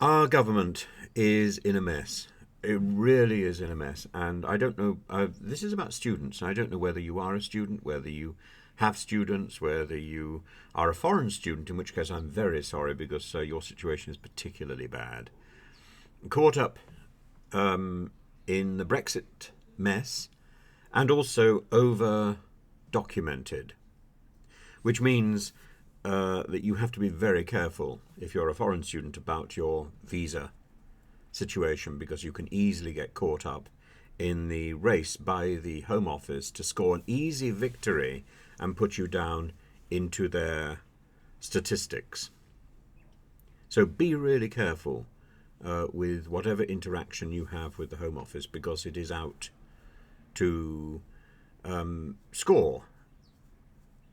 Our government is in a mess. It really is in a mess. And I don't know, this is about students. I don't know whether you are a student, whether you have students, whether you are a foreign student, in which case I'm very sorry because your situation is particularly bad. Caught up in the Brexit mess and also over documented, which means that you have to be very careful if you're a foreign student about your visa situation because you can easily get caught up in the race by the Home Office to score an easy victory and put you down into their statistics. So be really careful with whatever interaction you have with the Home Office because it is out to score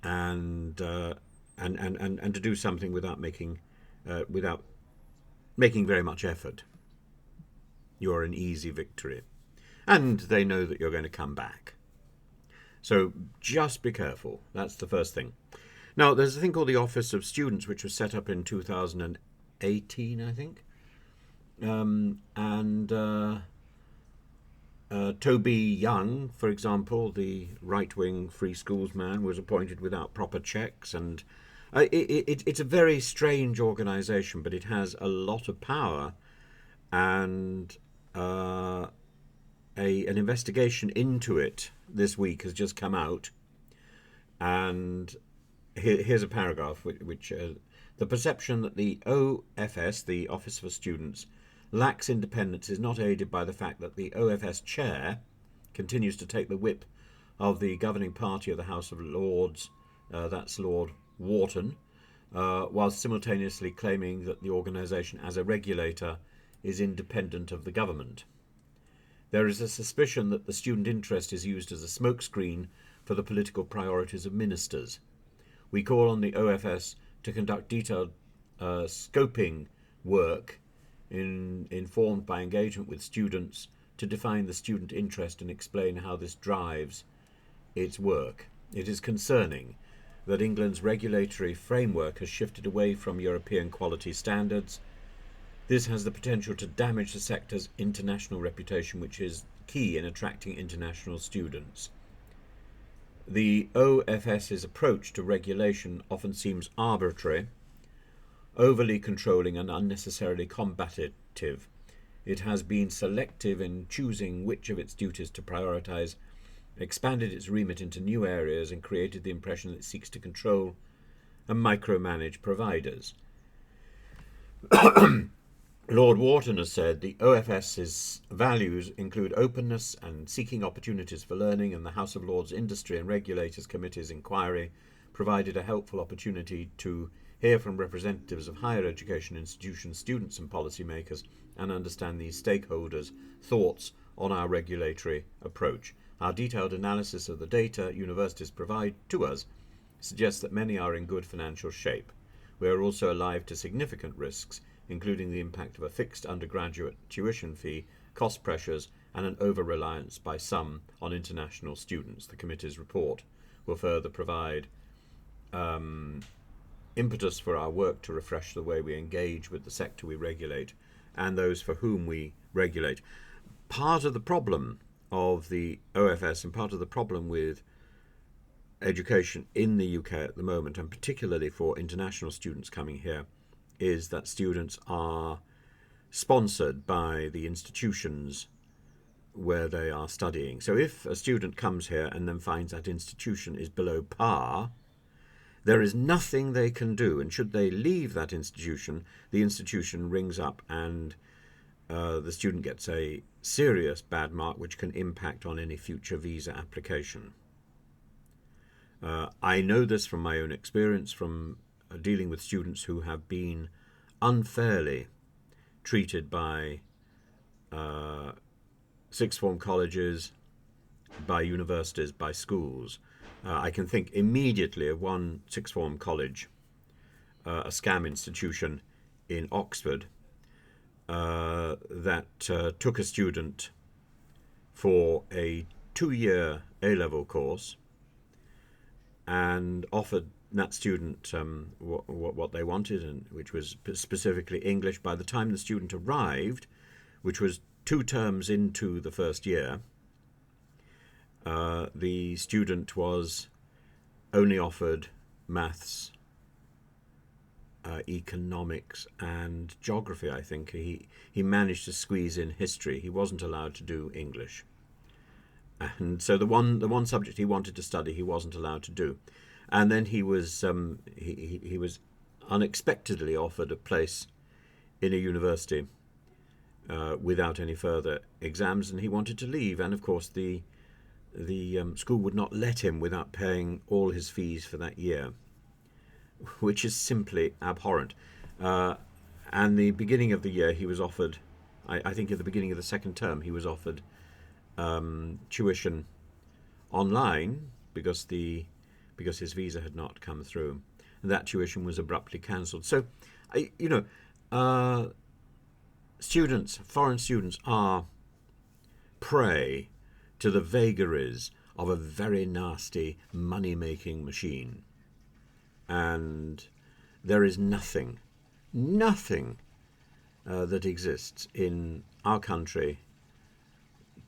and, and to do something without making very much effort. You're an easy victory. And they know that you're going to come back. So just be careful. That's the first thing. Now, there's a thing called the Office of Students, which was set up in 2018, I think. Toby Young, for example, the right-wing free schools man, was appointed without proper checks. And it's a very strange organisation, but it has a lot of power. And an investigation into it this week has just come out, and here's a paragraph which the perception that the OFS, the Office for Students, lacks independence is not aided by the fact that the OFS chair continues to take the whip of the governing party of the House of Lords, that's Lord Wharton, while simultaneously claiming that the organisation as a regulator is independent of the government. There is a suspicion that the student interest is used as a smokescreen for the political priorities of ministers. We call on the OFS to conduct detailed scoping work informed by engagement with students to define the student interest and explain how this drives its work. It is concerning that England's regulatory framework has shifted away from European quality standards. This has the potential to damage the sector's international reputation, which is key in attracting international students. The OFS's approach to regulation often seems arbitrary, overly controlling and unnecessarily combative. It has been selective in choosing which of its duties to prioritise, expanded its remit into new areas and created the impression that it seeks to control and micromanage providers. Lord Wharton has said the OFS's values include openness and seeking opportunities for learning, and the House of Lords Industry and Regulators Committee's inquiry provided a helpful opportunity to hear from representatives of higher education institutions, students and policymakers, and understand these stakeholders' thoughts on our regulatory approach. Our detailed analysis of the data universities provide to us suggests that many are in good financial shape. We are also alive to significant risks, including the impact of a fixed undergraduate tuition fee, cost pressures, and an over-reliance by some on international students. The committee's report will further provide impetus for our work to refresh the way we engage with the sector we regulate and those for whom we regulate. Part of the problem of the OFS and part of the problem with education in the UK at the moment, and particularly for international students coming here, is that students are sponsored by the institutions where they are studying. So if a student comes here and then finds that institution is below par, there is nothing they can do. And should they leave that institution, the institution rings up and the student gets a serious bad mark which can impact on any future visa application. I know this from my own experience from dealing with students who have been unfairly treated by sixth form colleges, by universities, by schools. I can think immediately of one sixth form college, a scam institution in Oxford, that took a student for a 2-year A-level course and offered that student what they wanted, and which was specifically English. By the time the student arrived, which was 2 terms into the first year, the student was only offered maths, economics and geography. I think he managed to squeeze in history. He wasn't allowed to do English, and so the one subject he wanted to study he wasn't allowed to do. And then he was unexpectedly offered a place in a university without any further exams, and he wanted to leave. And of course the school would not let him without paying all his fees for that year, which is simply abhorrent. And the beginning of the year he was offered, I think at the beginning of the second term, he was offered tuition online because his visa had not come through. And that tuition was abruptly cancelled. So, students, foreign students, are prey to the vagaries of a very nasty money-making machine. And there is nothing that exists in our country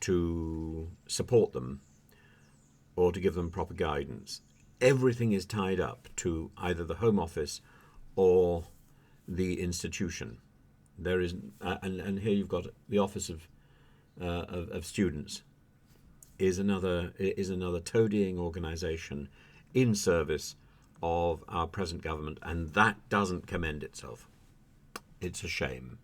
to support them or to give them proper guidance. Everything is tied up to either the Home Office or the institution. There is, and here you've got the Office of Students is another toadying organisation in service of our present government, and that doesn't commend itself. It's a shame.